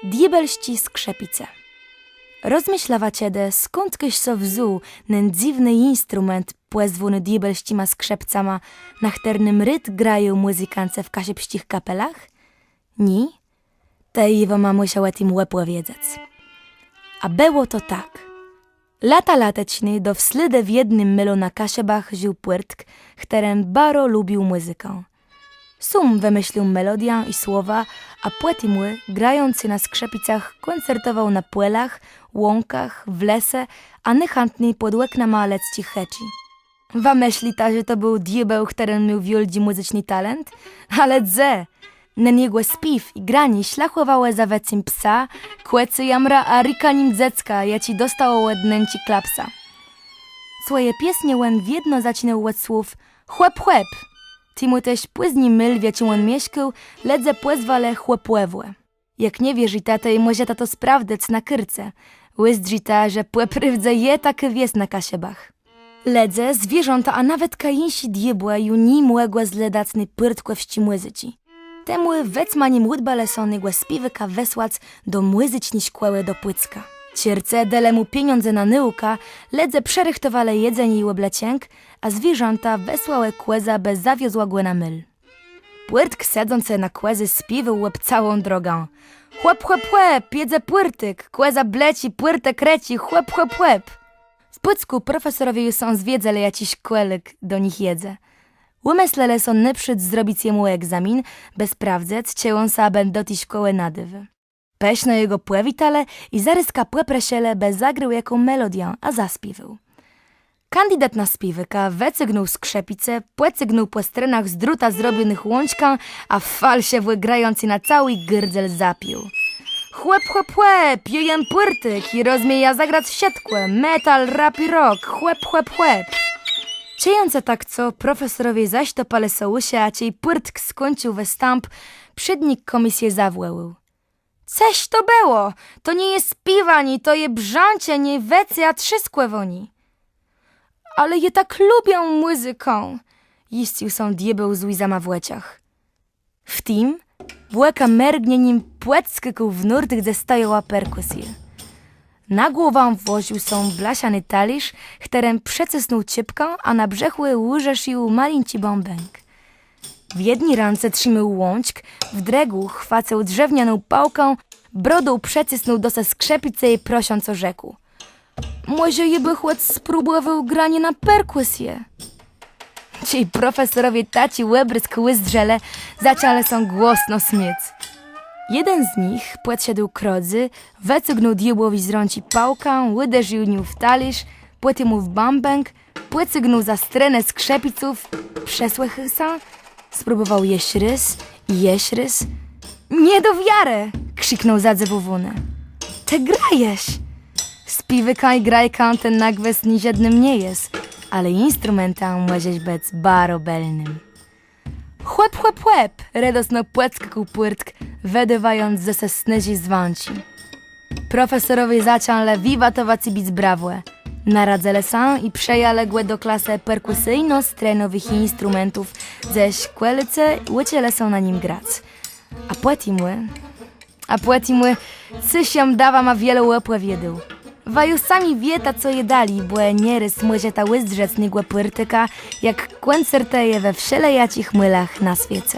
Diebelści skrzepice. Rozmyślawa ciede, skąd kyś so wzu, nen dziwny instrument, płezwuny diebelścima skrzepcama, na chternym ryt grają muzykance w kasiepścich kapelach? Ni? Te Iwo ma musiała tym łepło wiedzieć. A było to tak. Lata lateczny do wslyde w jednym mylu na kasiebach ził płyrtk, którym baro lubił muzykę. Sum wymyślił melodię i słowa, a płetimły, grający na skrzepicach, koncertował na płelach, łąkach, w lese, a niechętniej pod łeknama lecci heci. Wa myśli ta, że to był diabeł, który miał wielki muzyczny talent? Ale dze! Na jego śpiew i granie ślachowały za wecim psa, kłecy jamra, a rikanim dzecka, jaci dostało łednęci klapsa. Swoje piesnie łen w jedno zacinał od słów chłep chłep. Timu też płyzni myl, wieci on mieszkał, ledze płezwale chłopłewłe. Jak nie wierzy tatej, może tato sprawdec na kyrce. Łyzdzi ta, że płeprywdze je takie wies na kasiebach. Ledze, zwierząta, a nawet kajinsi diebła ju ni młegła zledacny pyrtkłe wści młyzyci. Temu wecmani młódba lesony głę spiwyka wesłac do młyzyczni szkłeły do płycka. Cierce dele mu pieniądze na nyłka, ledze przerychtowale jedzenie i łeblecięk, a zwierzęta wesłałe kłeza bez zawiozła głę na myl. Płyrtk sedzące na kłezy spiwał łeb całą drogą. Chłop, chłop, chłop, jedze płyrtyk, kłeza bleci, płyrtek reci, chłop, chłop, chłop. W Płycku profesorowie już są zwiedzele jaciś kłelek do nich jedze. Umyślele są neprzyd zrobić jemu egzamin, bez sprawdzec, cięłą saben do tej szkoły nadywy. Peśno jego płewitale i zaryska płepresiele bez zagrył jaką melodię, a zaspiwał. Kandydat na spiwyka wecygnął skrzepice, płecygnął po strenach z druta zrobionych łączką, a w falsie grający na cały grdzel zapił. Chłep, chłep, chłep, jujem płyrtyk i rozmieja zagrać w siatkłe, metal, rap i rock, chłep, chłep, chłep. Ciejące tak co, profesorowie zaś to pale sołusie, a ciej płyrtk skończył we stamp, przednik komisję zawłeł. Ceś to było, to nie jest piwani, to je brzącie, nie wecy, a trzyskłe woni. Ale je tak lubią muzyką, iścił są diabeł z łizama w łeciach. W tym włeka mergnie nim płeckykł w nurt, gdzie stajała perkusje. Na głowę włożył są blasiany talisz, którym przecysnął cipką, a na brzechły łyżeszył malinci bąbęk. W jednej ręce trzymał łączk, w dregu chwacał drewnianą pałką, brodą przecysnął do se skrzepice i prosząc o rzekł. Może jeby chłop spróbował granie na perkusję. Ci profesorowie taci łebrysk łyzdrzele zaczęli są głośno smiec. Jeden z nich podszedł krodzy, wecygnął diabłowi z rąci pałkę, uderzył nią w talisz, płyty mu w bąbęk, płycygnął za strenę skrzepiców, przesłych się, spróbował jeść rys i jeść rys. Nie do wiary! Krzyknął zadzewowune. Te grajesz! Spiwyka i grajka ten nagwes ni żadnym nie jest, ale instrumentem możesz być barobelnym. Chłep, chłep, chłep, radosno płeckał płyrtk, wedywając ze se snyzi zwąci. Profesorowie zaciąle wiwatować i bić brawłe. Naradzele są i przejaległe do klasy perkusyjno-strenowych instrumentów, ześ kłelice łyciele są na nim grać. A płetimły, cysiam dawa ma wiele łepłe wiedył. Waju sami wieta, co je dali, bo nierys może ta łyzdrzec nigłe płyrtyka, jak koncerteje we wszelejacich mylach na świecie.